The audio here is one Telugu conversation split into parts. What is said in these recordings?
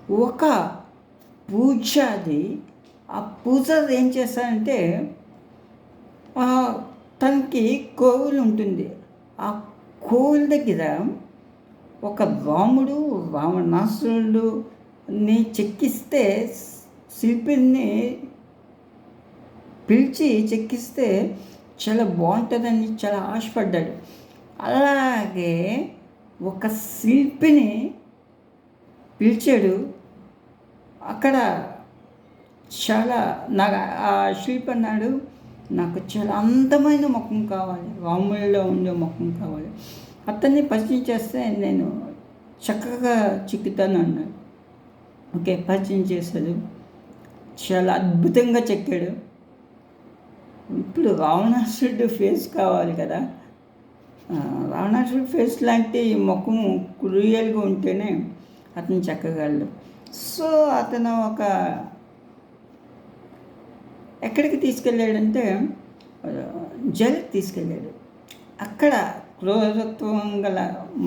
ఒక పూజ అది. ఆ పూజ ఏం చేస్తారంటే తనకి కోవిలు ఉంటుంది. ఆ కోవిల దగ్గర ఒక రాముడు రావణాసురుడుని చెక్కిస్తే, శిల్పిని పిలిచి చెక్కిస్తే చాలా బాగుంటుందని చాలా ఆశపడ్డాడు. అలాగే ఒక శిల్పిని పిలిచాడు. అక్కడ చాలా నాకు ఆ శిల్పి అన్నాడు, నాకు చాలా అందమైన ముఖం కావాలి, రాముడిలో ఉండే ముఖం కావాలి. అతన్ని పరిచయం చేస్తే నేను చక్కగా చిక్కుతాను అన్నాడు. ఓకే, పరిచయం చేశాడు. చాలా అద్భుతంగా చెక్కాడు. ఇప్పుడు రావణాసురుడు ఫేస్ కావాలి కదా, రావణాసురుడు ఫేస్ లాంటి ముఖం క్రూయల్గా ఉంటేనే అతను చెక్కగలడు. సో అతను ఎక్కడికి తీసుకెళ్ళాడంటే జైలుకి తీసుకెళ్ళాడు. అక్కడ క్రూరత్వం గల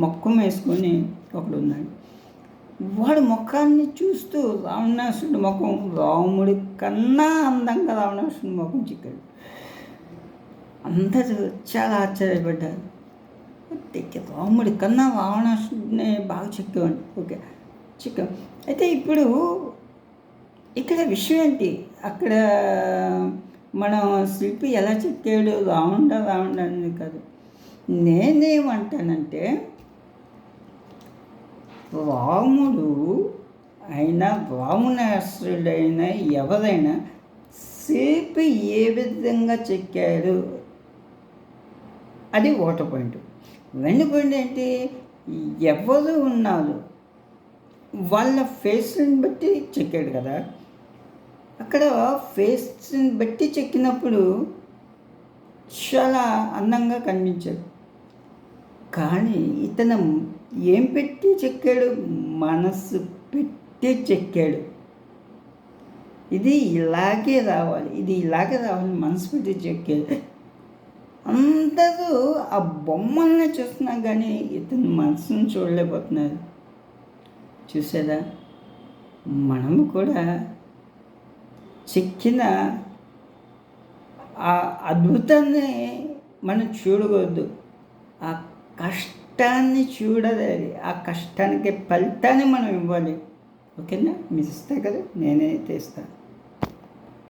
ముఖం వేసుకొని ఒకడు ఉన్నాడు. వాడు ముఖాన్ని చూస్తూ రావణాసురుడి ముఖం రాముడి కన్నా అందంగా రావణాసురుడి ముఖం చిక్కాడు. అందరూ చాలా ఆశ్చర్యపడ్డారు. రాముడి కన్నా రావణాసురుడిని బాగా చెక్కామండి. ఓకే, చిక్కాం. అయితే ఇప్పుడు ఇక్కడ విషయం ఏంటి, అక్కడ మనం శిల్పి ఎలా చెక్కాడు, రావణుడు అనేది కాదు. నేనేమంటానంటే రాముడు అయినా రావణాసురుడైనా ఎవరైనా శిల్పి ఏ విధంగా చెక్కాడు అది ఒకటి పాయింట్. రెండు పాయింట్ ఏంటి, ఎవరు ఉన్నారు వాళ్ళ ఫేస్ని బట్టి చెక్కాడు కదా. అక్కడ ఫేస్ని బట్టి చెక్కినప్పుడు చాలా అందంగా కనిపించాడు. కానీ ఇతను ఏం పెట్టి చెక్కాడు, మనసు పెట్టి చెక్కాడు. ఇది ఇలాగే రావాలి, మనసు పెట్టి చెక్కాడు. అందరూ ఆ బొమ్మల్ని చూస్తున్నా కానీ ఇతని మనసును చూడలేకపోతున్నారు. చూసారా, మనము కూడా చెక్కిన ఆ అద్భుతాన్ని మనం చూడకూడదు, ఆ కష్టాన్ని చూడాలి. ఆ కష్టానికి ఫలితాన్ని మనం ఇవ్వాలి. ఓకేనా, మీరు ఇస్తే కదా నేనైతే ఇస్తాను.